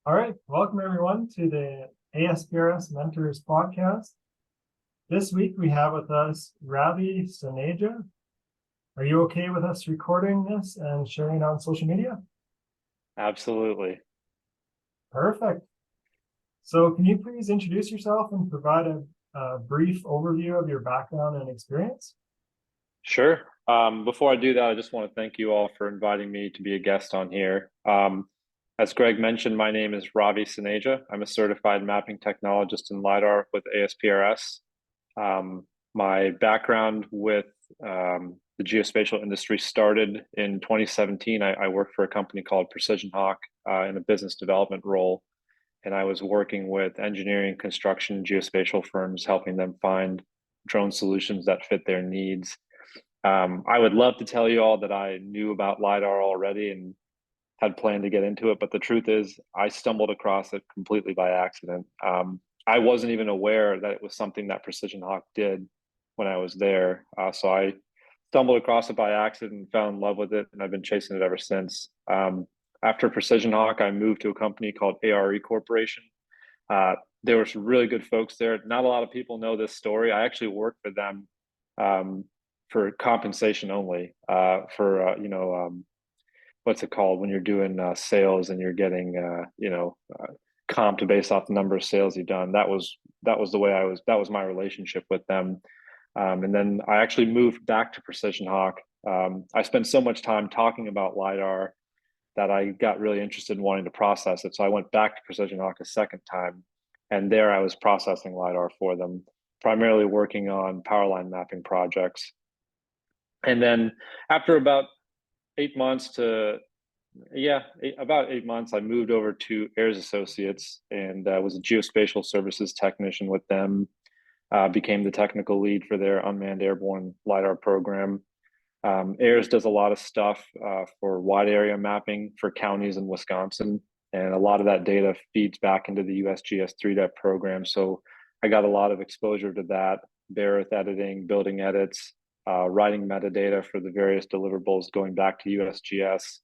All right, welcome everyone to the ASPRS Mentors podcast. This week we have with us Ravi, Soneja. Are you okay with us recording this and sharing it on social media? Absolutely. Perfect. So can you please introduce yourself and provide a brief overview of your background and experience? Sure. Before I do that, I just want to thank you all for inviting me to be a guest on here. As Greg mentioned, my name is Ravi Soneja. I'm a certified mapping technologist in LiDAR with ASPRS. My background with the geospatial industry started in 2017. I worked for a company called Precision Hawk in a business development role, and I was working with engineering, construction, geospatial firms, helping them find drone solutions that fit their needs. I would love to tell you all that I knew about LiDAR already and had planned to get into it, but the truth is I stumbled across it completely by accident. I wasn't even aware that it was something that Precision Hawk did when I was there. So I stumbled across it by accident and fell in love with it, and I've been chasing it ever since. After Precision Hawk, I moved to a company called ARE Corporation. There were some really good folks there. Not a lot of people know this story. I actually worked for them for compensation only. What's it called when you're doing sales and you're getting comped based off the number of sales you've done. That was the way I was. That was my relationship with them. And then I actually moved back to Precision Hawk. I spent so much time talking about LiDAR that I got really interested in wanting to process it. So I went back to Precision Hawk a second time, and there I was processing LiDAR for them, primarily working on power line mapping projects. And then after about 8 months about 8 months, I moved over to AIRS Associates and was a geospatial services technician with them. Became the technical lead for their unmanned airborne LiDAR program. AIRS does a lot of stuff for wide area mapping for counties in Wisconsin, and a lot of that data feeds back into the USGS 3DEP program. So I got a lot of exposure to that, bare earth editing, building edits, writing metadata for the various deliverables going back to USGS.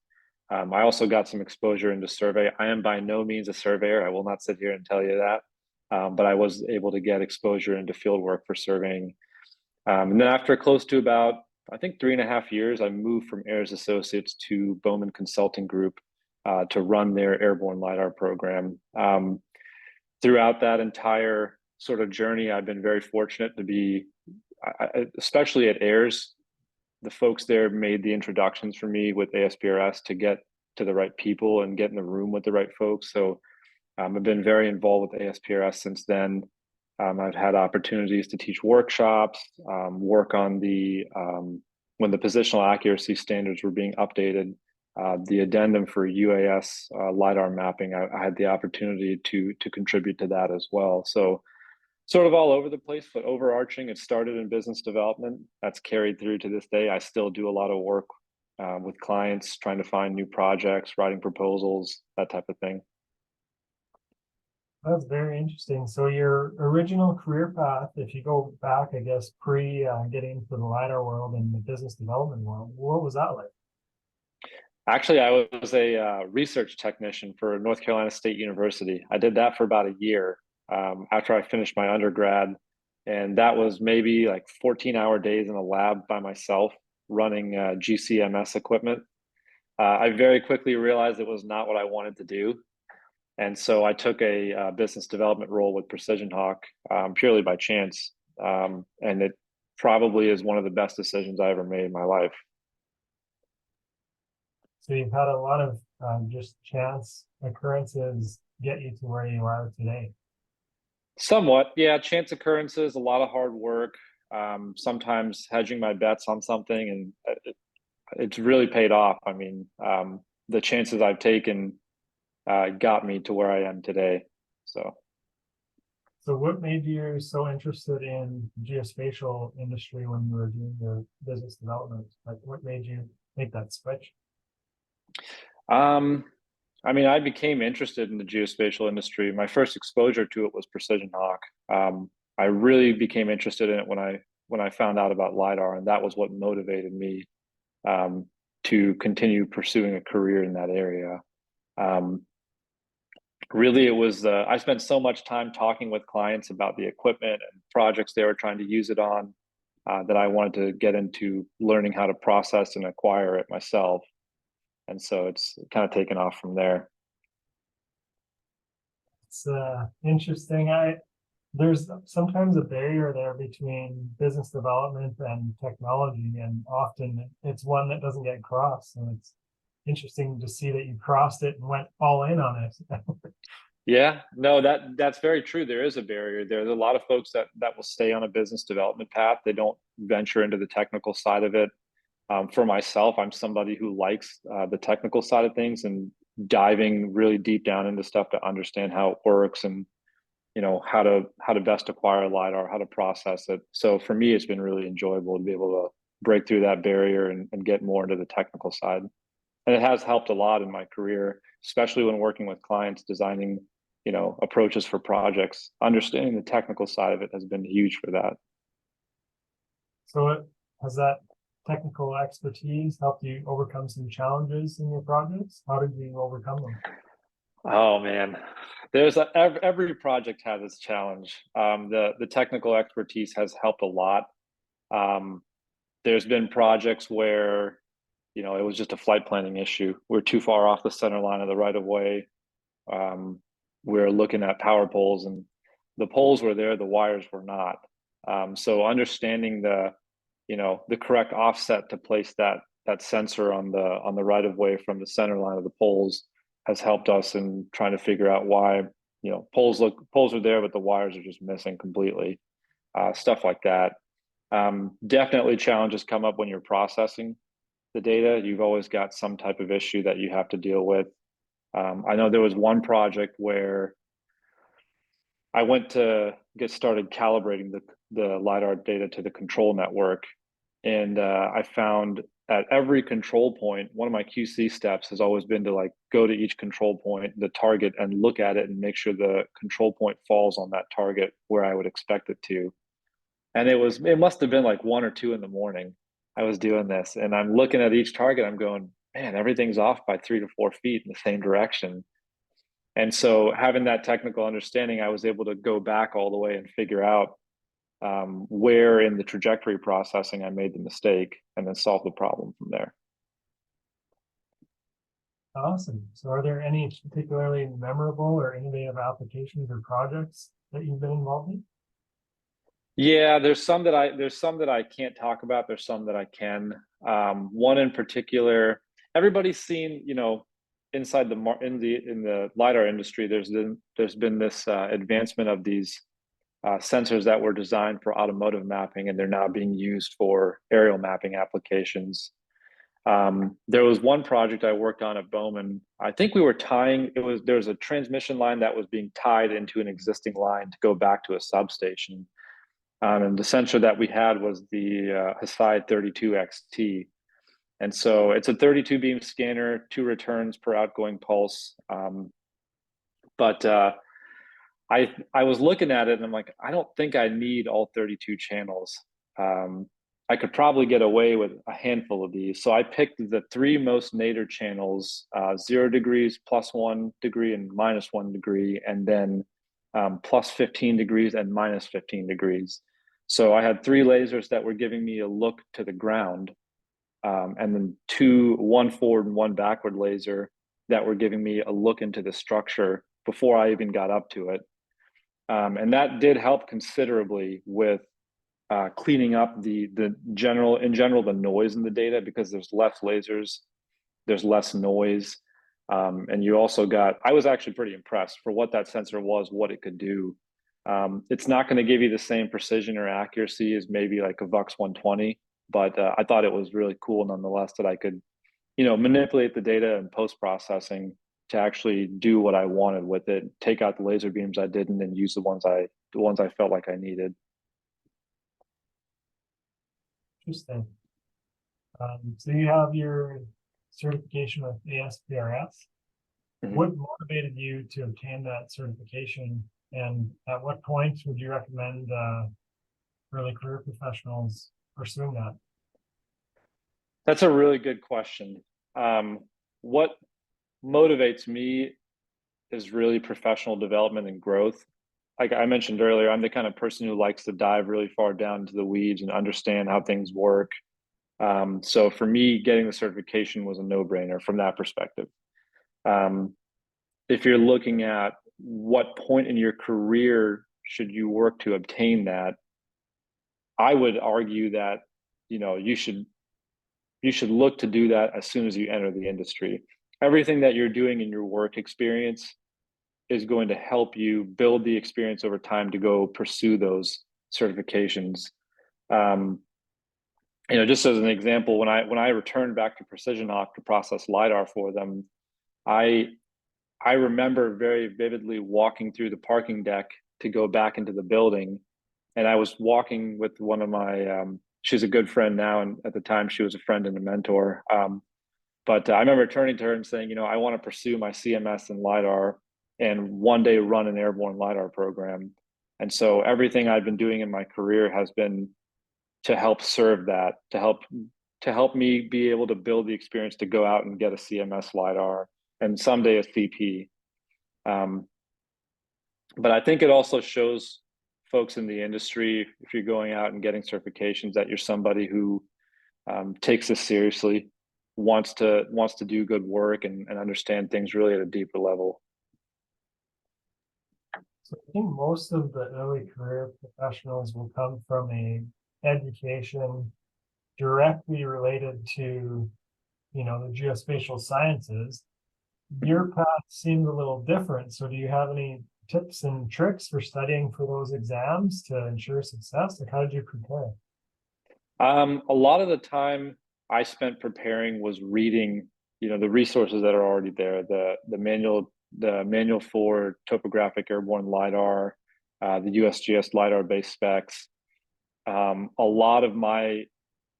I also got some exposure into survey. I am by no means a surveyor. I will not sit here and tell you that, but I was able to get exposure into field work for surveying. And then after close to about, I think 3.5 years, I moved from AIRS Associates to Bowman Consulting Group to run their airborne LiDAR program. Throughout that entire sort of journey, I've been very fortunate to be, especially at AIRS, the folks there made the introductions for me with ASPRS to get to the right people and get in the room with the right folks. So I've been very involved with ASPRS since then. I've had opportunities to teach workshops, work on when the positional accuracy standards were being updated, the addendum for UAS LiDAR mapping. I had the opportunity to contribute to that as well. So sort of all over the place, but overarching, it started in business development. That's carried through to this day. I still do a lot of work with clients, trying to find new projects, writing proposals, that type of thing. That's very interesting. So your original career path, if you go back, I guess, pre getting into the LiDAR world and the business development world, what was that like? Actually, I was a research technician for North Carolina State University. I did that for about a year after I finished my undergrad. And that was maybe like 14-hour days in a lab by myself running GCMS equipment. I very quickly realized it was not what I wanted to do. And so I took a business development role with Precision Hawk purely by chance. And it probably is one of the best decisions I ever made in my life. So you've had a lot of just chance occurrences get you to where you are today. Somewhat, yeah. Chance occurrences, a lot of hard work, sometimes hedging my bets on something, and it's really paid off. I mean, the chances I've taken got me to where I am today. So what made you so interested in geospatial industry when you were doing your business development? Like what made you make that switch? Um, I mean, I became interested in the geospatial industry. My first exposure to it was Precision Hawk. I really became interested in it when I found out about LiDAR, and that was what motivated me to continue pursuing a career in that area. Um, really it was, I spent so much time talking with clients about the equipment and projects they were trying to use it on, that I wanted to get into learning how to process and acquire it myself. And so it's kind of taken off from there. It's interesting. There's sometimes a barrier there between business development and technology, and often it's one that doesn't get crossed. So it's interesting to see that you crossed it and went all in on it. Yeah, no, that's very true. There is a barrier. There's a lot of folks that will stay on a business development path. They don't venture into the technical side of it. For myself, I'm somebody who likes the technical side of things and diving really deep down into stuff to understand how it works and how to best acquire LiDAR, how to process it. So for me, it's been really enjoyable to be able to break through that barrier and get more into the technical side. And it has helped a lot in my career, especially when working with clients designing approaches for projects. Understanding the technical side of it has been huge for that. So has that technical expertise helped you overcome some challenges in your projects? How did you overcome them? Oh man, every project has its challenge. The technical expertise has helped a lot. There's been projects where it was just a flight planning issue. We're too far off the center line of the right of way. We're looking at power poles, and the poles were there, the wires were not. So understanding the correct offset to place that sensor on the right of way from the center line of the poles has helped us in trying to figure out why poles are there, but the wires are just missing completely. Stuff like that. Definitely challenges come up when you're processing the data. You've always got some type of issue that you have to deal with. I know there was one project where I went to get started calibrating the LiDAR data to the control network. And I found at every control point, one of my QC steps has always been to go to each control point, the target, and look at it and make sure the control point falls on that target where I would expect it to. And it must have been 1 or 2 in the morning. I was doing this and I'm looking at each target. I'm going, man, everything's off by 3 to 4 feet in the same direction. And so having that technical understanding, I was able to go back all the way and figure out where in the trajectory processing I made the mistake and then solve the problem from there. Awesome. So are there any particularly memorable or innovative applications or projects that you've been involved in? Yeah, there's some that I can't talk about. There's some that I can. One in particular, everybody's seen, inside in the LiDAR industry, there's been this advancement of these sensors that were designed for automotive mapping, and they're now being used for aerial mapping applications. There was one project I worked on at Bowman. I think we were there was a transmission line that was being tied into an existing line to go back to a substation. And the sensor that we had was the Hesai 32 XT. And so it's a 32 beam scanner, 2 returns per outgoing pulse. But I was looking at it and I'm like, I don't think I need all 32 channels. I could probably get away with a handful of these. So I picked the 3 most nadir channels, 0 degrees, +1 degree, and -1 degree, and then +15 degrees and -15 degrees. So I had 3 lasers that were giving me a look to the ground, and then 1 forward and 1 backward laser that were giving me a look into the structure before I even got up to it. And that did help considerably with cleaning up the general the noise in the data, because there's less lasers, there's less noise. And you also I was actually pretty impressed for what that sensor was, what it could do. It's not going to give you the same precision or accuracy as maybe like a VUX 120, but I thought it was really cool nonetheless that I could, manipulate the data and post-processing to actually do what I wanted with it, take out the laser beams I didn't, and use the ones I felt like I needed. Interesting. So you have your certification with ASPRS. Mm-hmm. What motivated you to obtain that certification, and at what point would you recommend early career professionals pursuing that? That's a really good question. What motivates me is really professional development and growth. Like I mentioned earlier, I'm the kind of person who likes to dive really far down into the weeds and understand how things work. So for me, getting the certification was a no-brainer from that perspective. Um, if you're looking at what point in your career should you work to obtain that, I would argue that you should look to do that as soon as you enter the industry. Everything that you're doing in your work experience is going to help you build the experience over time to go pursue those certifications. Um, just as an example, when I returned back to Precision Hawk to process LiDAR for them, I I remember very vividly walking through the parking deck to go back into the building, and I was walking with one of my she's a good friend now, and at the time she was a friend and a mentor. But I remember turning to her and saying, I want to pursue my CMS and LiDAR and one day run an airborne LiDAR program. And so everything I've been doing in my career has been to help serve that, to help me be able to build the experience to go out and get a CMS LiDAR and someday a CP. But I think it also shows folks in the industry, if you're going out and getting certifications, that you're somebody who takes this seriously, wants to do good work and understand things really at a deeper level. So I think most of the early career professionals will come from a education directly related to, the geospatial sciences. Your path seemed a little different. So do you have any tips and tricks for studying for those exams to ensure success? Like, how did you prepare? A lot of the time I spent preparing was reading, the resources that are already there, the manual for topographic airborne LiDAR, the USGS Lidar Base Specs. A lot of my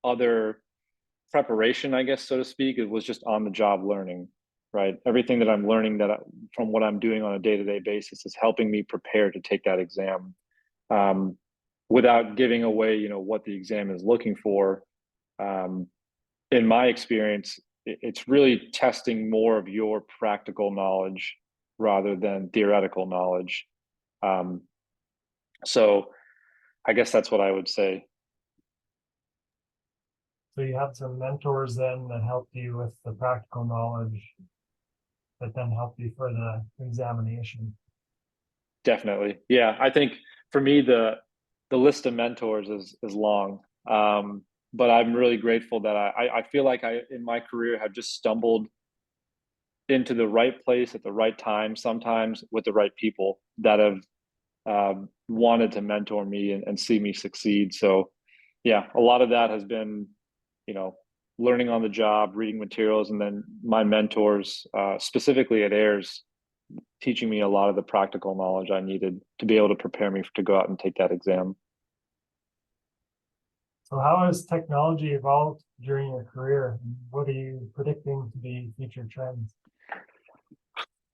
other preparation, I guess, so to speak, it was just on the job learning, right? Everything that I'm learning from what I'm doing on a day-to-day basis is helping me prepare to take that exam. Without giving away, what the exam is looking for. In my experience, it's really testing more of your practical knowledge rather than theoretical knowledge. So I guess that's what I would say. So you had some mentors then that helped you with the practical knowledge that then helped you for the examination. Definitely. Yeah. I think for me, the list of mentors is long. But I'm really grateful that I feel like I, in my career, have just stumbled into the right place at the right time, sometimes with the right people that have wanted to mentor me and see me succeed. So yeah, a lot of that has been, learning on the job, reading materials, and then my mentors, specifically at AIRS, teaching me a lot of the practical knowledge I needed to be able to prepare me to go out and take that exam. So how has technology evolved during your career? What are you predicting to be future trends?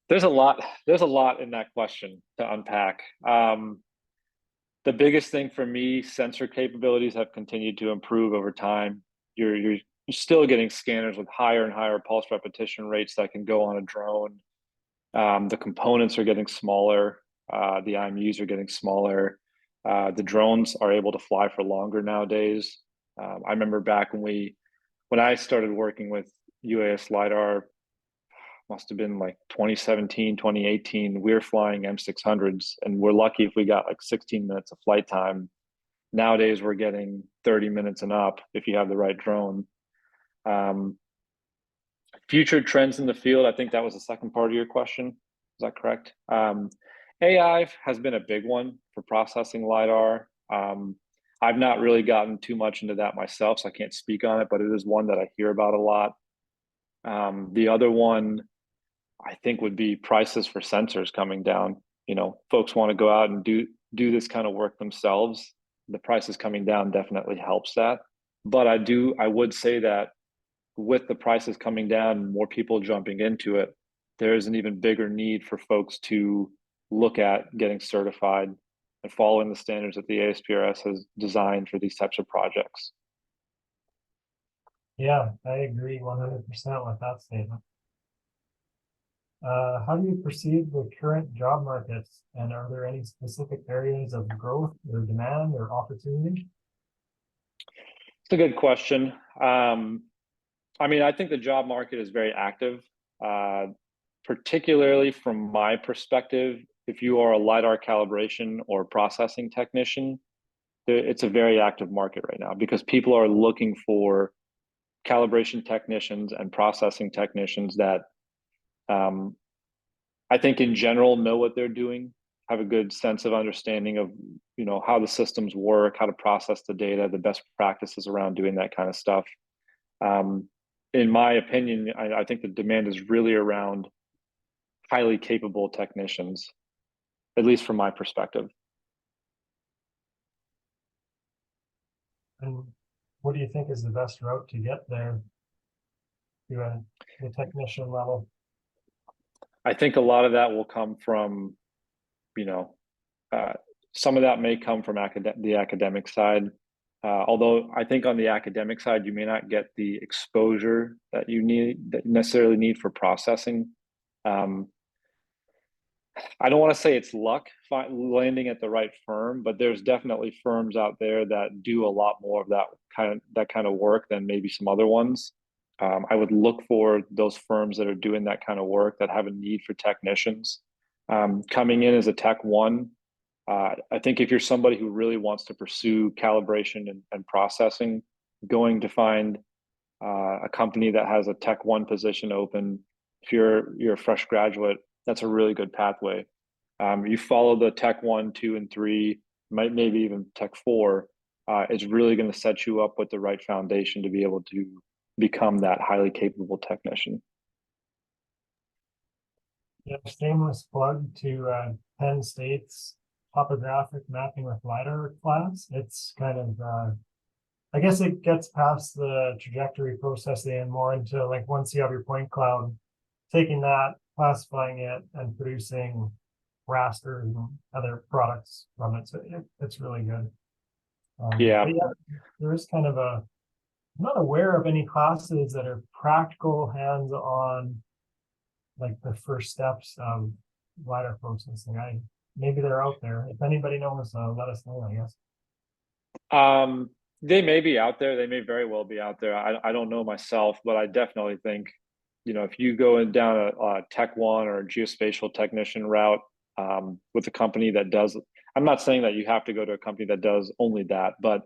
There's a lot in that question to unpack. The biggest thing for me, sensor capabilities have continued to improve over time. You're still getting scanners with higher and higher pulse repetition rates that can go on a drone. The components are getting smaller. The IMUs are getting smaller. The drones are able to fly for longer nowadays. I remember back when I started working with UAS LiDAR, must have been like 2017, 2018, we were flying M600s, and we're lucky if we got like 16 minutes of flight time. Nowadays, we're getting 30 minutes and up if you have the right drone. Future trends in the field, I think that was the second part of your question. Is that correct? AI has been a big one for processing LiDAR. I've not really gotten too much into that myself, so I can't speak on it, but it is one that I hear about a lot. The other one, I think, would be prices for sensors coming down. Folks want to go out and do this kind of work themselves. The prices coming down definitely helps that. But I would say that with the prices coming down and more people jumping into it, there is an even bigger need for folks to look at getting certified and following the standards that the ASPRS has designed for these types of projects. Yeah, I agree 100% with that statement. How do you perceive the current job markets, and are there any specific areas of growth or demand or opportunity? It's a good question. I mean, I think the job market is very active, particularly from my perspective. If you are a LiDAR calibration or processing technician, it's a very active market right now because people are looking for calibration technicians and processing technicians that I think in general know what they're doing, have a good sense of understanding of how the systems work, how to process the data, the best practices around doing that kind of stuff. In my opinion, I think the demand is really around highly capable technicians, at least from my perspective. And what do you think is the best route to get there to the technician level? I think a lot of that will come from, some of that may come from the academic side. Although I think on the academic side, you may not get the exposure that you necessarily need for processing. I don't want to say it's luck landing at the right firm, but there's definitely firms out there that do a lot more of that kind of work than maybe some other ones. I would look for those firms that are doing that kind of work that have a need for technicians. Coming in as a Tech 1, I think if you're somebody who really wants to pursue calibration and processing, going to find a company that has a Tech 1 position open, if you're a fresh graduate, that's a really good pathway. You follow the Tech 1, 2, and 3, maybe even Tech 4. It's really going to set you up with the right foundation to be able to become that highly capable technician. Yeah, shameless plug to Penn State's topographic mapping with LiDAR class. It's kind of, I guess it gets past the trajectory processing and more into like once you have your point cloud, taking that, classifying it, and producing rasters and other products from it. So it's really good. Yeah. There is kind of I'm not aware of any classes that are practical, hands-on, like the first steps of LiDAR processing. Maybe they're out there. If anybody knows, let us know, I guess. They may be out there. They may very well be out there. I don't know myself, but I definitely think, if you go down a Tech 1 or a geospatial technician route with a company that does, I'm not saying that you have to go to a company that does only that, but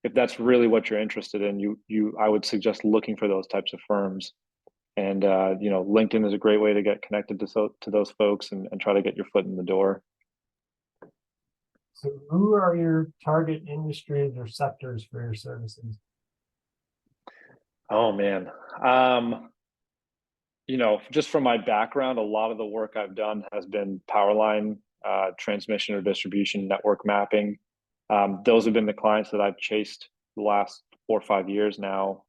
if that's really what you're interested in, I would suggest looking for those types of firms. And LinkedIn is a great way to get connected to those folks and try to get your foot in the door. So who are your target industries or sectors for your services? Oh man. Just from my background, a lot of the work I've done has been power line, transmission or distribution network mapping. Those have been the clients that I've chased the last 4 or 5 years now.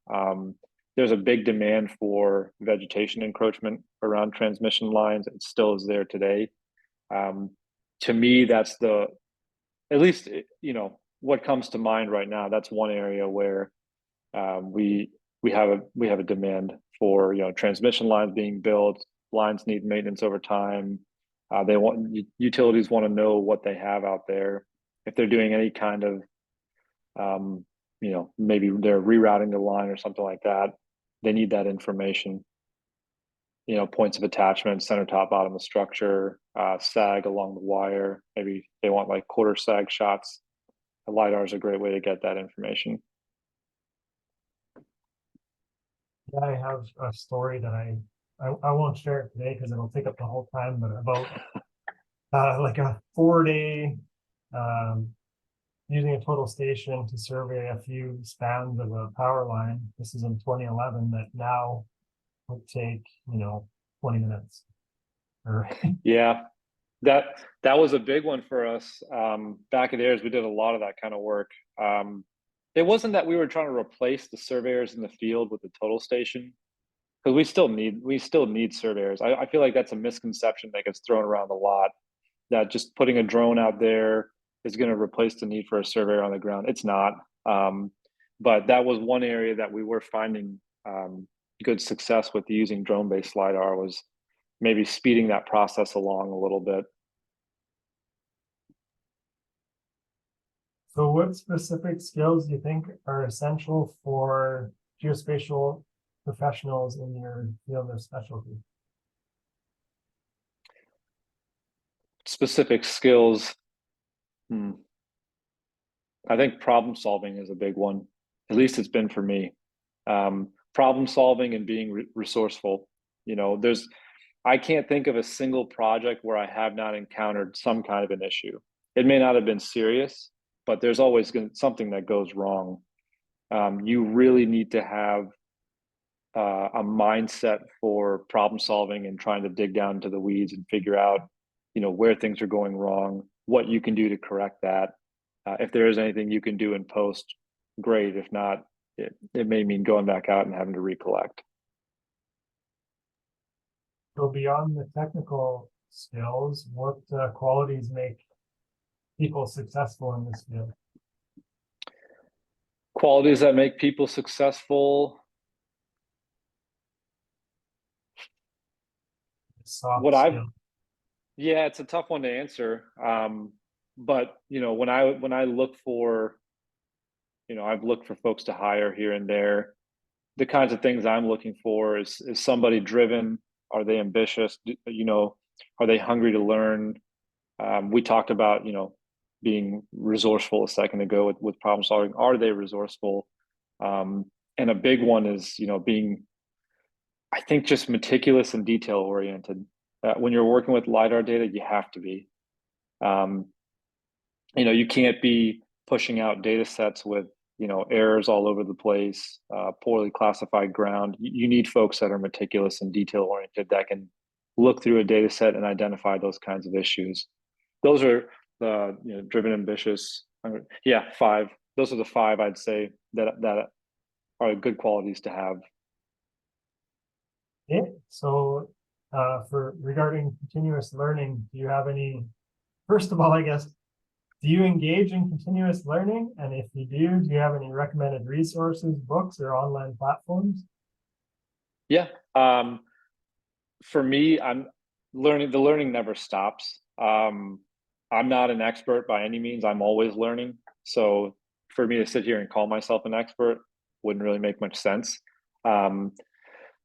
There's a big demand for vegetation encroachment around transmission lines. It still is there today. To me, that's at least, what comes to mind right now. That's one area where we have a demand for transmission lines being built. Lines need maintenance over time. Utilities want to know what they have out there. If they're doing any kind of maybe they're rerouting the line or something like that, they need that information. Points of attachment, center, top, bottom of structure, sag along the wire. Maybe they want like quarter sag shots. The LiDAR is a great way to get that information. Yeah, I have a story that I won't share it today because it'll take up the whole time, but about like a 4-day using a total station to survey a few spans of a power line. This is in 2011 that now would take 20 minutes. Yeah, that was a big one for us. Back at AIRS, we did a lot of that kind of work. It wasn't that we were trying to replace the surveyors in the field with the total station, because we still need surveyors. I feel like that's a misconception that gets thrown around a lot, that just putting a drone out there is going to replace the need for a surveyor on the ground. It's not. But that was one area that we were finding good success with using drone-based LiDAR, was maybe speeding that process along a little bit. So what specific skills do you think are essential for geospatial professionals in your field of specialty? Specific skills. I think problem solving is a big one. At least it's been for me. Problem solving and being resourceful. I can't think of a single project where I have not encountered some kind of an issue. It may not have been serious, but there's always something that goes wrong. You really need to have a mindset for problem solving and trying to dig down into the weeds and figure out, where things are going wrong, what you can do to correct that. If there is anything you can do in post, great. If not, it may mean going back out and having to recollect. So beyond the technical skills, what qualities make people successful in this field? Qualities that make people successful. Yeah, it's a tough one to answer. But when I look for, I've looked for folks to hire here and there. The kinds of things I'm looking for is somebody driven. Are they ambitious? Are they hungry to learn? We talked about, being resourceful a second ago with problem solving. Are they resourceful? And a big one is, being, I think, just meticulous and detail oriented. When you're working with LiDAR data, you have to be. You can't be pushing out data sets with, errors all over the place, poorly classified ground. You need folks that are meticulous and detail oriented that can look through a data set and identify those kinds of issues. Those are the driven, ambitious. Yeah, 5. Those are the 5 I'd say that are good qualities to have. Okay, so regarding continuous learning, do you have any? First of all, I guess, do you engage in continuous learning? And if you do you have any recommended resources, books, or online platforms? Yeah. For me, I'm learning. The learning never stops. I'm not an expert by any means. I'm always learning. So for me to sit here and call myself an expert wouldn't really make much sense.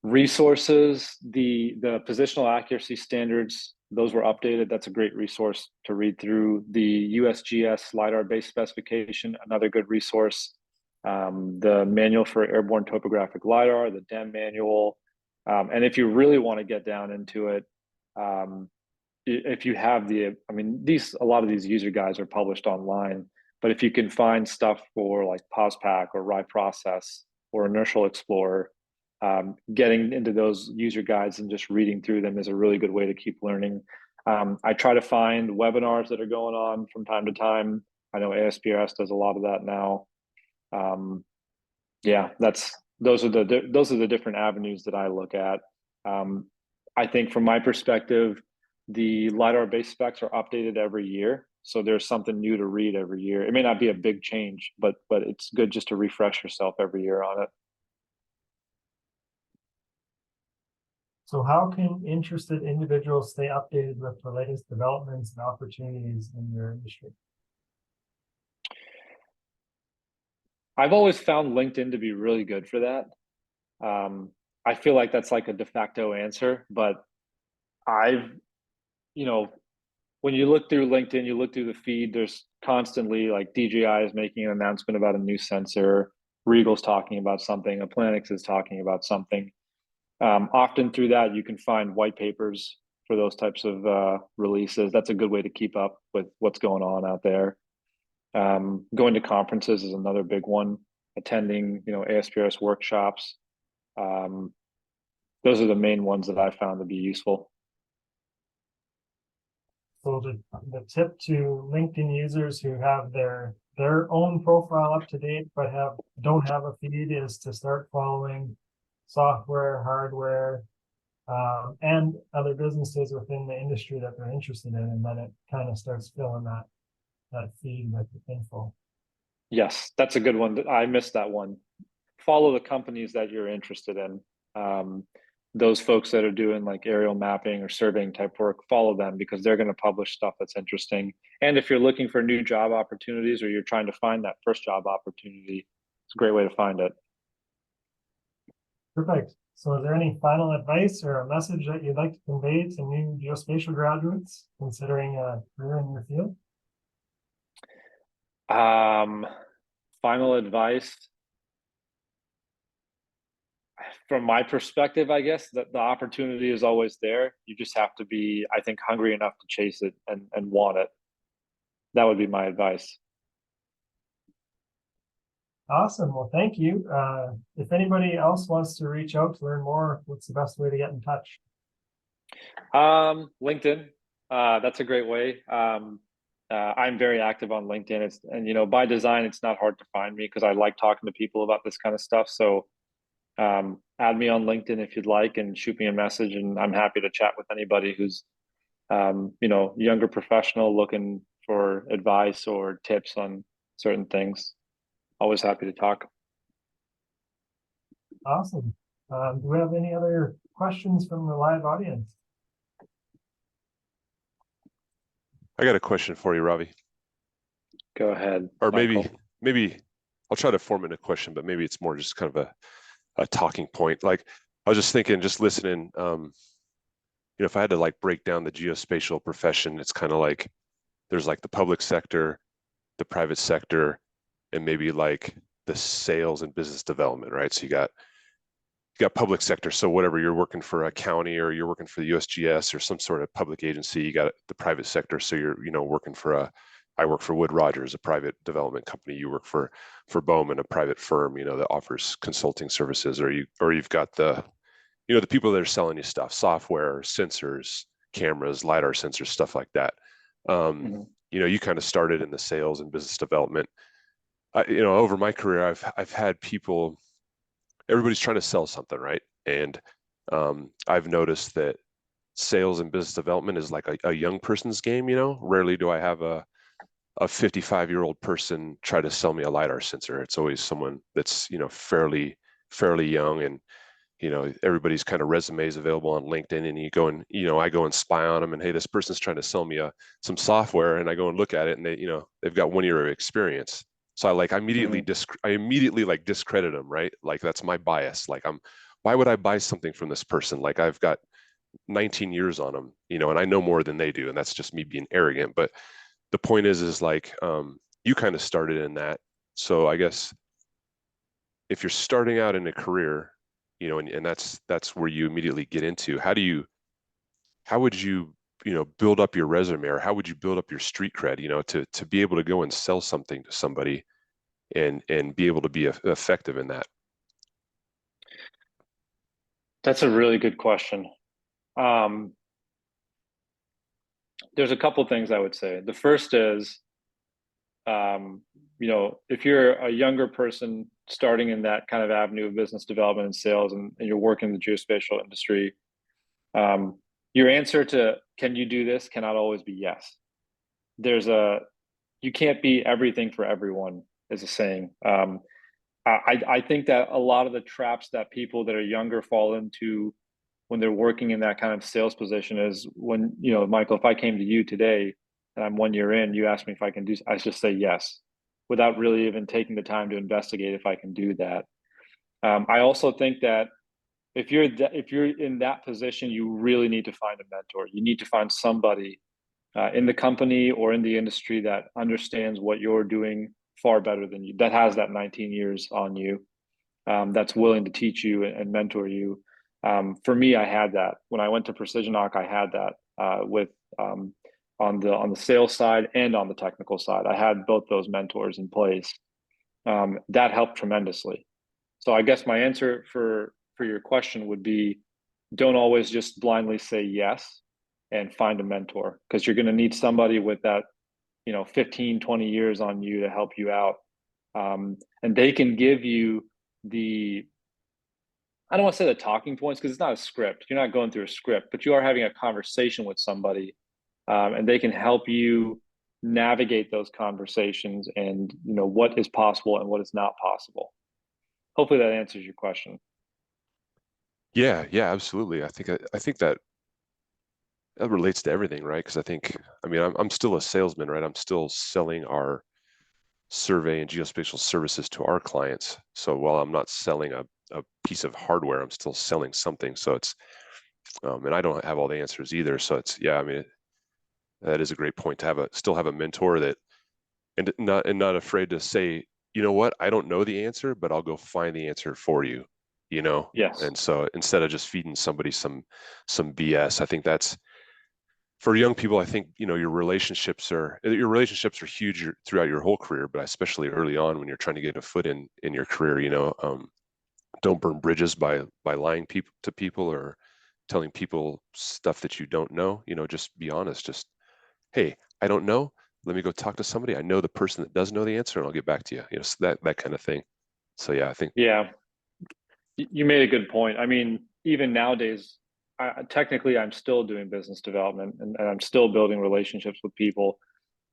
Resources, the positional accuracy standards, those were updated. That's a great resource to read through. The USGS Lidar Base Specification, another good resource. The manual for airborne topographic LiDAR, the DEM manual. And if you really want to get down into it, if you have a lot of these user guides are published online, but if you can find stuff for like POSPAC or RIProcess or Inertial Explorer, getting into those user guides and just reading through them is a really good way to keep learning. I try to find webinars that are going on from time to time. I know ASPRS does a lot of that now. Yeah, those are the different avenues that I look at. I think from my perspective, the LiDAR base specs are updated every year. So there's something new to read every year. It may not be a big change, but it's good just to refresh yourself every year on it. So how can interested individuals stay updated with the latest developments and opportunities in your industry? I've always found LinkedIn to be really good for that. I feel like that's like a de facto answer, but when you look through LinkedIn, you look through the feed, there's constantly like DJI is making an announcement about a new sensor, Regal's talking about something, Applanix is talking about something. Often through that, you can find white papers for those types of releases. That's a good way to keep up with what's going on out there. Going to conferences is another big one. Attending, ASPRS workshops. Those are the main ones that I found to be useful. So the tip to LinkedIn users who have their own profile up to date but don't have a feed is to start following software, hardware, and other businesses within the industry that they're interested in, and then it kind of starts filling that feed with info. Yes, that's a good one. I missed that one. Follow the companies that you're interested in. those folks that are doing like aerial mapping or surveying type work, follow them because they're going to publish stuff that's interesting. And if you're looking for new job opportunities or you're trying to find that first job opportunity, it's a great way to find it. Perfect. So is there any final advice or a message that you'd like to convey to new geospatial graduates considering a career in your field? Final advice. From my perspective, I guess that the opportunity is always there. You just have to be, I think, hungry enough to chase it and want it. That would be my advice. Awesome. Well, thank you. If anybody else wants to reach out to learn more, what's the best way to get in touch? LinkedIn. That's a great way. I'm very active on LinkedIn. And by design, it's not hard to find me because I like talking to people about this kind of stuff. So add me on LinkedIn if you'd like and shoot me a message, and I'm happy to chat with anybody who's younger professional looking for advice or tips on certain things. Always happy to talk. Awesome. Do we have any other questions from the live audience? I got a question for you, Ravi. Go ahead. Or Michael. maybe I'll try to form it in a question, but maybe it's more just kind of a talking point. Like I was just thinking, just listening, if I had to like break down the geospatial profession, it's kind of like there's like the public sector, the private sector, and maybe like the sales and business development, right? So you got public sector. So whatever, you're working for a county or you're working for the USGS or some sort of public agency, you got the private sector. So you're, working for I work for Wood Rogers, a private development company. You work for Bowman, a private firm, that offers consulting services, or you've got the people that are selling you stuff, software, sensors, cameras, LiDAR sensors, stuff like that. You kind of started in the sales and business development. Over my career, I've had people, everybody's trying to sell something, right? And I've noticed that sales and business development is like a young person's game. Rarely do I have a 55-year-old person try to sell me a LiDAR sensor. It's always someone that's fairly young, and everybody's kind of resumes available on LinkedIn, and I go and spy on them, and hey, this person's trying to sell me some software, and I go and look at it, and they've got 1 year of experience. So I immediately discredit them, right? Like that's my bias. Like why would I buy something from this person? Like I've got 19 years on them, and I know more than they do, and that's just me being arrogant. But the point is like you kind of started in that. So I guess if you're starting out in a career, and that's where you immediately get into, how would you build up your resume, or how would you build up your street cred, to be able to go and sell something to somebody and be able to be effective in that? That's a really good question. There's a couple things I would say. The first is, if you're a younger person starting in that kind of avenue of business development and sales, and you're working in the geospatial industry, your answer to can you do this cannot always be yes. You can't be everything for everyone, is a saying. I think that a lot of the traps that people that are younger fall into when they're working in that kind of sales position is when, Michael, if I came to you today and I'm 1 year in, you ask me if I can do, I just say yes, without really even taking the time to investigate if I can do that. I also think that if you're in that position, you really need to find a mentor. You need to find somebody in the company or in the industry that understands what you're doing far better than you, that has that 19 years on you, that's willing to teach you and mentor you. For me, I had that when I went to PrecisionOc. I had that with on the sales side and on the technical side. I had both those mentors in place. That helped tremendously. So I guess my answer for your question would be, don't always just blindly say yes, and find a mentor, because you're going to need somebody with that 15, 20 years on you to help you out. And they can give you I don't want to say the talking points, because it's not a script. You're not going through a script, but you are having a conversation with somebody, and they can help you navigate those conversations and what is possible and what is not possible. Hopefully that answers your question. Yeah, yeah, absolutely. I think that relates to everything, right? Because I mean, I'm still a salesman, right? I'm still selling our survey and geospatial services to our clients. So while I'm not selling a piece of hardware, I'm still selling something. So it's, and I don't have all the answers either. So it's, yeah, I mean, that is a great point to still have a mentor that, and not afraid to say, you know what, I don't know the answer, but I'll go find the answer for you, you know? Yes. And so instead of just feeding somebody some BS, I think that's, for young people, I think, you know, your relationships are huge throughout your whole career, but especially early on when you're trying to get a foot in your career, you know, don't burn bridges by lying to people or telling people stuff that you don't know. You know, just be honest. Just, hey, I don't know. Let me go talk to somebody. I know the person that does know the answer, and I'll get back to you. You know, so that kind of thing. So yeah, I think. Yeah, you made a good point. I mean, even nowadays, technically, I'm still doing business development and I'm still building relationships with people.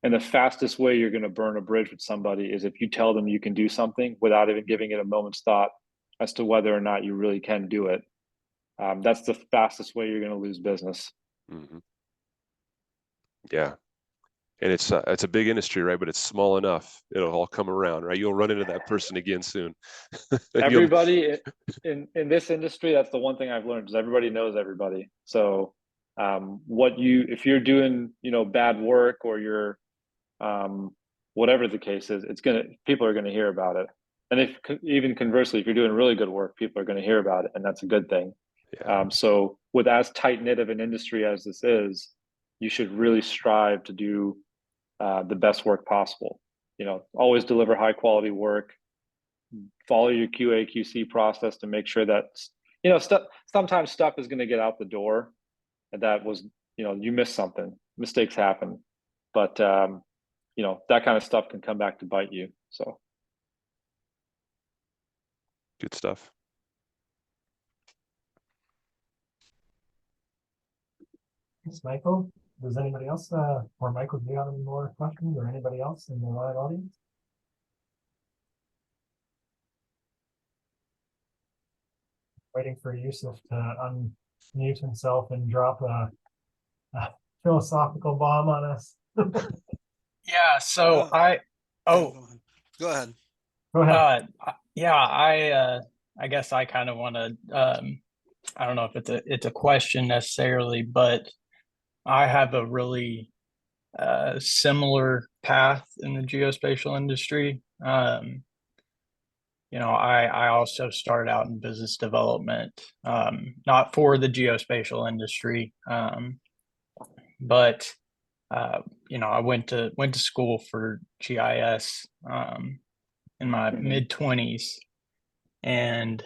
And the fastest way you're going to burn a bridge with somebody is if you tell them you can do something without even giving it a moment's thought as to whether or not you really can do it. That's the fastest way you're going to lose business. Mm-hmm. Yeah, and it's a big industry, right? But it's small enough; it'll all come around, right? You'll run into that person again soon. You'll. Everybody in this industry, that's the one thing I've learned is everybody knows everybody. So if you're doing, you know, bad work or you're whatever the case is, people are gonna hear about it. And if even conversely, if you're doing really good work, people are going to hear about it, and that's a good thing. Yeah. So with as tight knit of an industry as this is, you should really strive to do the best work possible. You know, always deliver high quality work. Follow your QA QC process to make sure that, you know, stuff. Sometimes stuff is going to get out the door, and that was, you know, you missed something. Mistakes happen, but you know, that kind of stuff can come back to bite you. So Good stuff. Thanks, Michael. Does anybody else, or Michael, do you have any more questions, or anybody else in the live audience? Waiting for Yusuf to unmute himself and drop a philosophical bomb on us. Yeah, so go ahead. Go ahead. Yeah, I guess I kind of want to I don't know if it's a question necessarily, but I have a really similar path in the geospatial industry. You know, I also started out in business development, not for the geospatial industry, but you know, I went to school for GIS in my mid-20s, and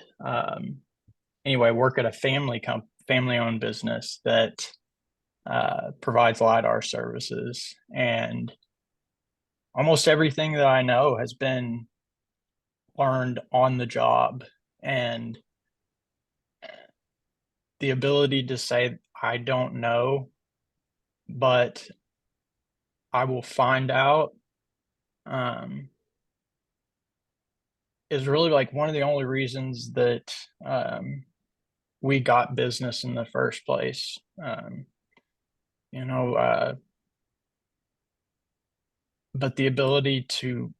anyway, work at a family-owned business that provides LiDAR services, and almost everything that I know has been learned on the job, and the ability to say I don't know, but I will find out, is really like one of the only reasons that we got business in the first place. You know, but the ability to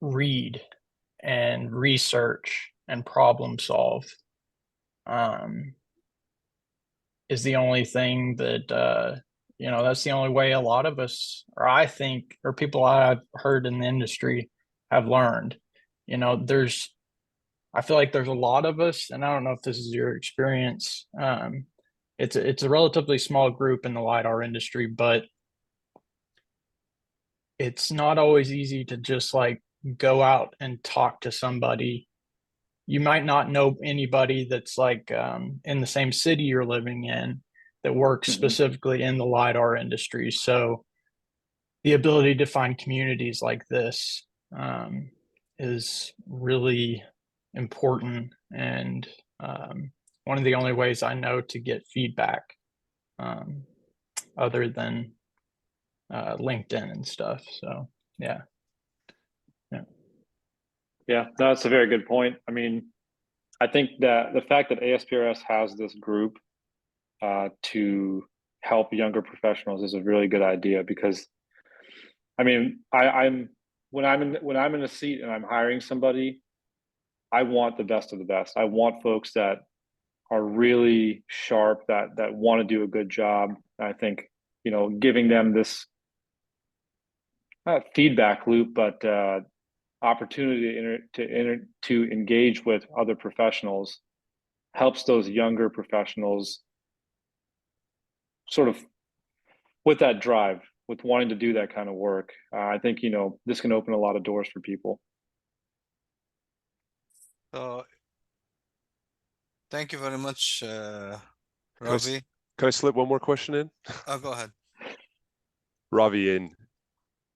read and research and problem solve is the only thing that you know, that's the only way a lot of us, or I think, or people I've heard in the industry have learned. You know, I feel like there's a lot of us, and I don't know if this is your experience. It's a relatively small group in the LiDAR industry, but it's not always easy to just like go out and talk to somebody. You might not know anybody that's like in the same city you're living in that works specifically in the LiDAR industry. So the ability to find communities like this is really important, and one of the only ways I know to get feedback other than LinkedIn and stuff. So yeah. Yeah, that's a very good point. I mean, I think that the fact that ASPRS has this group to help younger professionals is a really good idea, because I mean, I'm when I'm in a seat and I'm hiring somebody, I want the best of the best. I want folks that are really sharp, that want to do a good job. I think, you know, giving them this feedback loop, but opportunity to engage with other professionals helps those younger professionals sort of with that drive, with wanting to do that kind of work. I think, you know, this can open a lot of doors for people. So thank you very much, Can Ravi. can I slip one more question in? Oh, go ahead. Ravi, and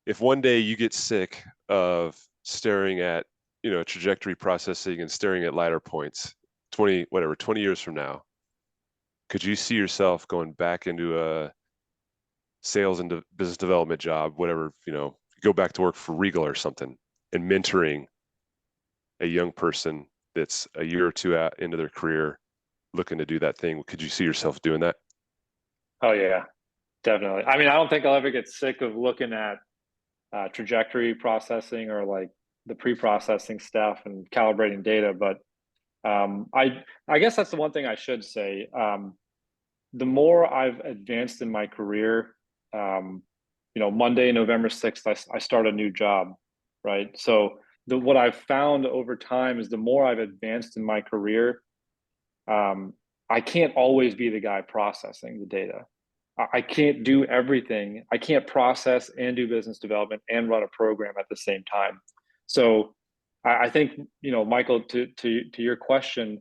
if one day you get sick of staring at, you know, trajectory processing and staring at LiDAR points, 20 years from now, could you see yourself going back into a sales and business development job, whatever, you know, go back to work for Regal or something, and mentoring a young person that's a year or two out into their career looking to do that thing? Could you see yourself doing that? Oh yeah, definitely. I mean, I don't think I'll ever get sick of looking at trajectory processing or like the pre-processing stuff and calibrating data, but I guess that's the one thing I should say. The more I've advanced in my career, you know, Monday, November 6th, I start a new job, right? So what I've found over time is the more I've advanced in my career, I can't always be the guy processing the data. I can't do everything. I can't process and do business development and run a program at the same time. So I think, you know, Michael, to your question,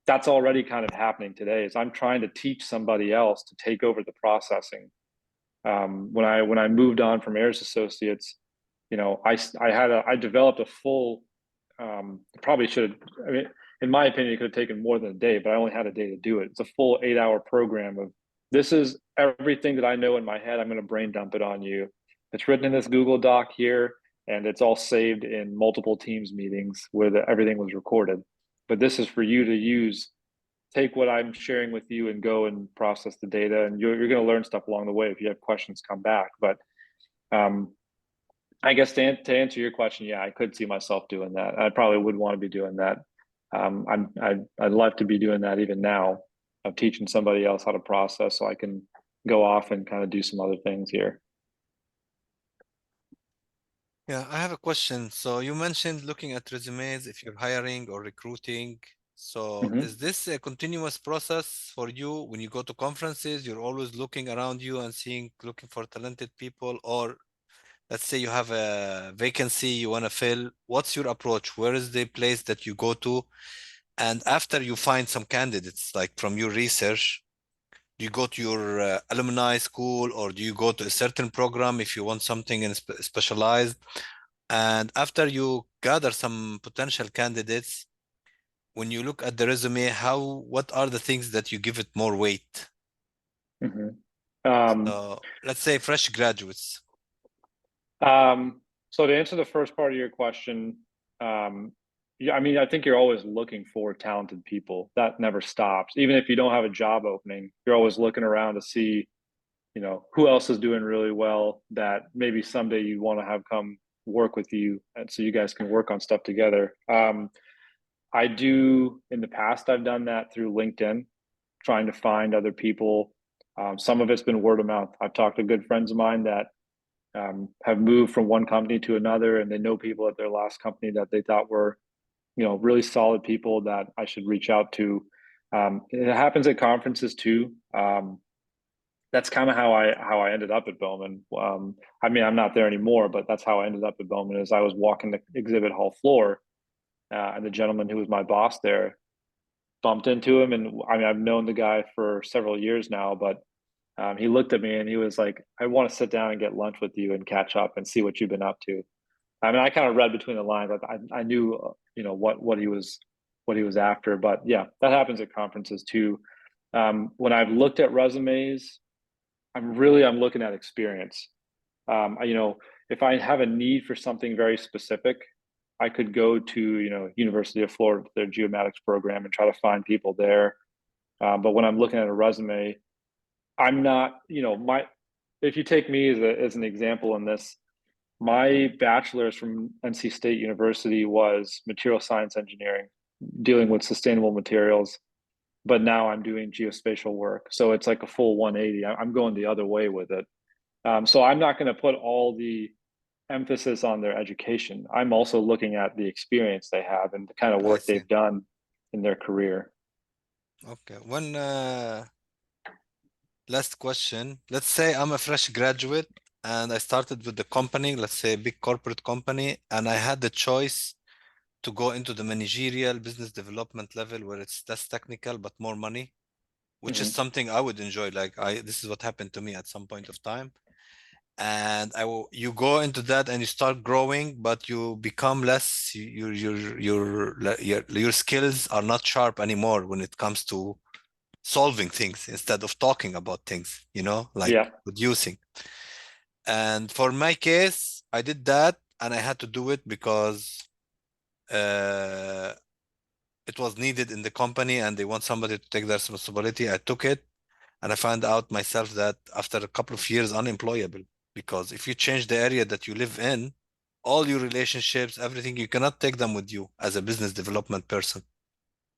that's already kind of happening today. Is I'm trying to teach somebody else to take over the processing. When I moved on from AIRS Associates, you know, I developed a full, probably should have, I mean, in my opinion, it could have taken more than a day, but I only had a day to do it. It's a full 8-hour program of, this is everything that I know in my head. I'm going to brain dump it on you. It's written in this Google Doc here, and it's all saved in multiple Teams meetings where everything was recorded. But this is for you to use. Take what I'm sharing with you and go and process the data, and you're going to learn stuff along the way. If you have questions, come back. But I guess to answer your question, yeah, I could see myself doing that. I probably would want to be doing that. I'd love to be doing that even now, of teaching somebody else how to process, so I can go off and kind of do some other things here. Yeah, I have a question. So you mentioned looking at resumes if you're hiring or recruiting. So is this a continuous process for you when you go to conferences? You're always looking around you and looking for talented people, or let's say you have a vacancy you want to fill. What's your approach? Where is the place that you go to? And after you find some candidates, like from your research, do you go to your alumni school, or do you go to a certain program if you want something in specialized? And after you gather some potential candidates, when you look at the resume, what are the things that you give it more weight? So let's say fresh graduates. So to answer the first part of your question, yeah, I mean, I think you're always looking for talented people. That never stops. Even if you don't have a job opening, you're always looking around to see, you know, who else is doing really well that maybe someday you want to have come work with you, and so you guys can work on stuff together. I do, in the past, I've done that through LinkedIn, trying to find other people. Some of it's been word of mouth. I've talked to good friends of mine that have moved from one company to another, and they know people at their last company that they thought were, you know, really solid people that I should reach out to. It happens at conferences too. That's kind of how I ended up at Bowman. I mean, I'm not there anymore, but that's how I ended up at Bowman. Is I was walking the exhibit hall floor, and the gentleman who was my boss there bumped into him, and I mean, I've known the guy for several years now, but he looked at me and he was like, "I want to sit down and get lunch with you and catch up and see what you've been up to." I mean, I kind of read between the lines. I knew, you know, what he was after. But yeah, that happens at conferences too. When I've looked at resumes, I'm looking at experience. You know, if I have a need for something very specific, I could go to, University of Florida, their geomatics program, and try to find people there. But when I'm looking at a resume, I'm not, if you take me as an example in this, my bachelor's from NC State University was material science engineering, dealing with sustainable materials. But now I'm doing geospatial work. So it's like a full 180. I'm going the other way with it. So I'm not going to put all the emphasis on their education. I'm also looking at the experience they have and the kind of I work see. they've done in their career. Okay. One last question. Let's say I'm a fresh graduate and I started with the company, let's say a big corporate company, and I had the choice to go into the managerial business development level where it's less technical but more money, which is something I would enjoy. Like this is what happened to me at some point of time. And you go into that and you start growing, but you become less. Your skills are not sharp anymore when it comes to solving things instead of talking about things. Like producing. And for my case, I did that, and I had to do it because it was needed in the company, and they want somebody to take the responsibility. I took it, and I found out myself that after a couple of years, unemployable. Because if you change the area that you live in, all your relationships, everything, you cannot take them with you as a business development person.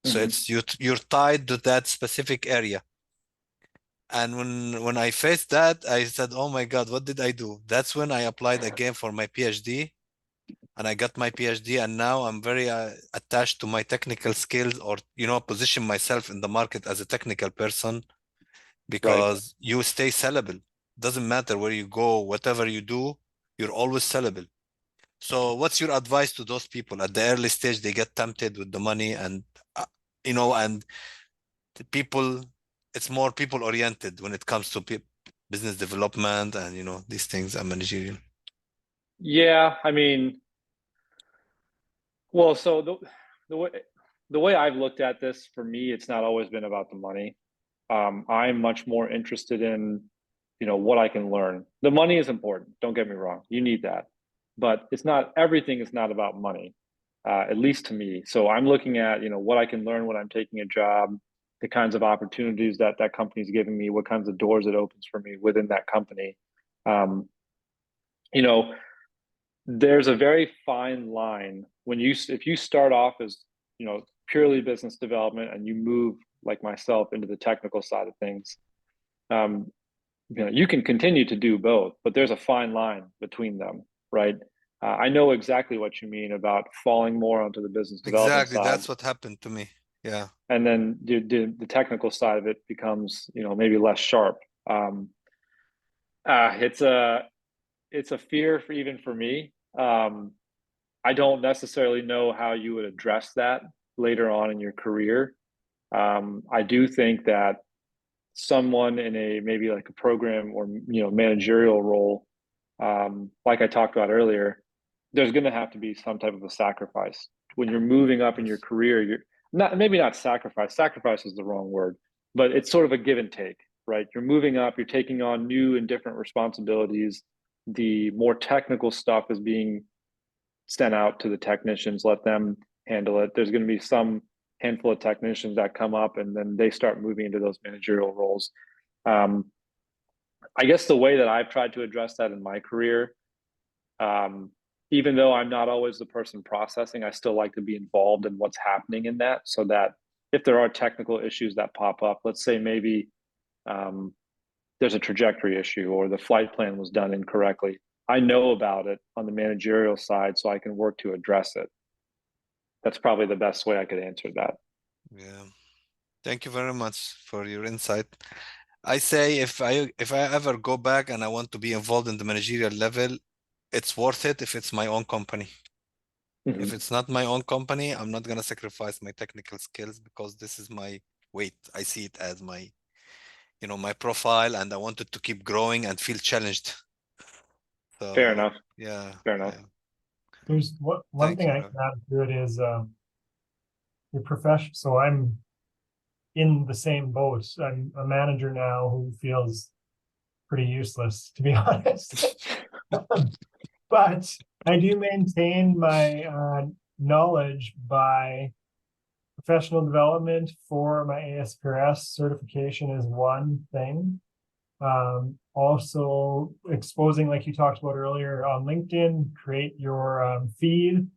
So it's you're tied to that specific area. And when I faced that, I said, "Oh my God, what did I do?" That's when I applied again for my PhD, and I got my PhD. And now I'm very attached to my technical skills, or position myself in the market as a technical person, because you stay sellable. Doesn't matter where you go, whatever you do, you're always sellable. So what's your advice to those people at the early stage? They get tempted with the money, and and the people, it's more people oriented when it comes to business development and these things and managerial. Yeah, I mean, well, so the way I've looked at this, for me, it's not always been about the money. I'm much more interested in, what I can learn. The money is important. Don't get me wrong. You need that, but everything is not about money, at least to me. So I'm looking at, what I can learn when I'm taking a job, the kinds of opportunities that company's giving me, what kinds of doors it opens for me within that company. There's a very fine line if you start off as, purely business development and you move like myself into the technical side of things. You can continue to do both, but there's a fine line between them, right? I know exactly what you mean about falling more onto the business development side. That's what happened to me. Yeah. And then the technical side of it becomes, maybe less sharp. It's a fear even for me. I don't necessarily know how you would address that later on in your career. I do think that someone in maybe like a program or managerial role, like I talked about earlier, there's going to have to be some type of a sacrifice when you're moving up in your career. You're not sacrifice. Sacrifice is the wrong word, but it's sort of a give and take, right? You're moving up. You're taking on new and different responsibilities. The more technical stuff is being sent out to the technicians. Let them handle it. There's going to be some handful of technicians that come up, and then they start moving into those managerial roles. I guess the way that I've tried to address that in my career, even though I'm not always the person processing, I still like to be involved in what's happening in that, so that if there are technical issues that pop up, let's say maybe there's a trajectory issue or the flight plan was done incorrectly, I know about it on the managerial side, so I can work to address it. That's probably the best way I could answer that. Yeah. Thank you very much for your insight. I say if I ever go back and I want to be involved in the managerial level, it's worth it if it's my own company. If it's not my own company, I'm not going to sacrifice my technical skills, because this is my weight. I see it as my, my profile, and I wanted to keep growing and feel challenged. So, fair enough. Yeah. Fair enough. Yeah. There's one thing I can add to it is your profession. So I'm in the same boat. I'm a manager now who feels pretty useless, to be honest. But I do maintain my knowledge by professional development for my ASPRS certification is one thing. Also exposing, like you talked about earlier on LinkedIn, create your feed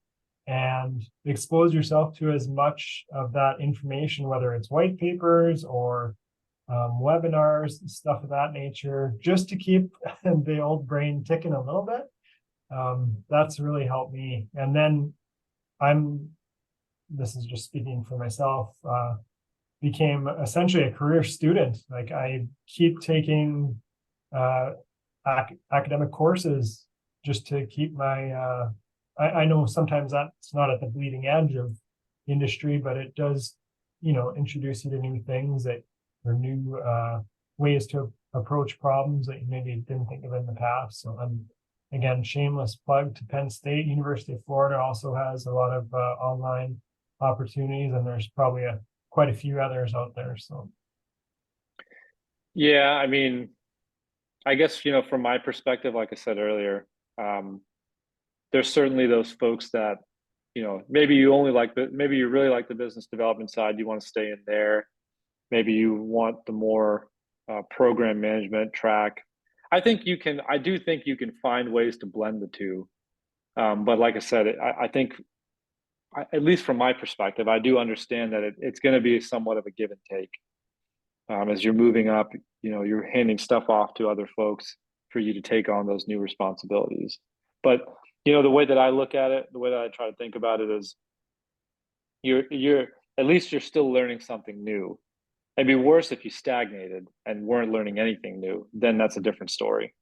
and expose yourself to as much of that information, whether it's white papers or webinars, stuff of that nature, just to keep the old brain ticking a little bit. That's really helped me. And then this is just speaking for myself, became essentially a career student. Like I keep taking academic courses just to keep my, I know sometimes that's not at the bleeding edge of industry, but it does, introduce you to new things that or new ways to approach problems that you maybe didn't think of in the past. So again, shameless plug to Penn State. University of Florida also has a lot of online opportunities, and there's probably quite a few others out there. So yeah, I mean, I guess from my perspective, like I said earlier, there's certainly those folks that maybe you really like the business development side, you want to stay in there. Maybe you want the more program management track. I do think you can find ways to blend the two. But like I said, I think, at least from my perspective, I do understand that it's going to be somewhat of a give and take. As you're moving up, you're handing stuff off to other folks for you to take on those new responsibilities. But the way that I look at it, the way that I try to think about it is, you're at least you're still learning something new. It'd be worse if you stagnated and weren't learning anything new. Then that's a different story.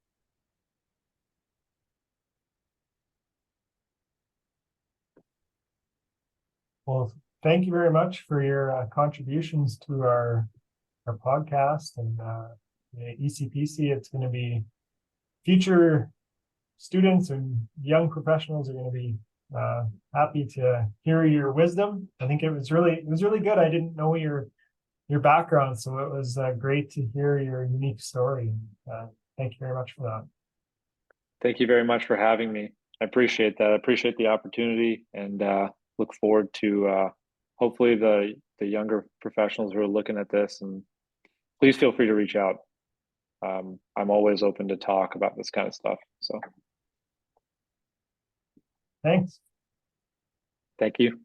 well, thank you very much for your contributions to our podcast and the ECPC. It's going to be future students and young professionals are going to be happy to hear your wisdom. I think it was really good. I didn't know your background, so it was great to hear your unique story. Thank you very much for that. Thank you very much for having me. I appreciate that. I appreciate the opportunity, and look forward to hopefully the younger professionals who are looking at this. And please feel free to reach out. I'm always open to talk about this kind of stuff. So Thanks. thank you.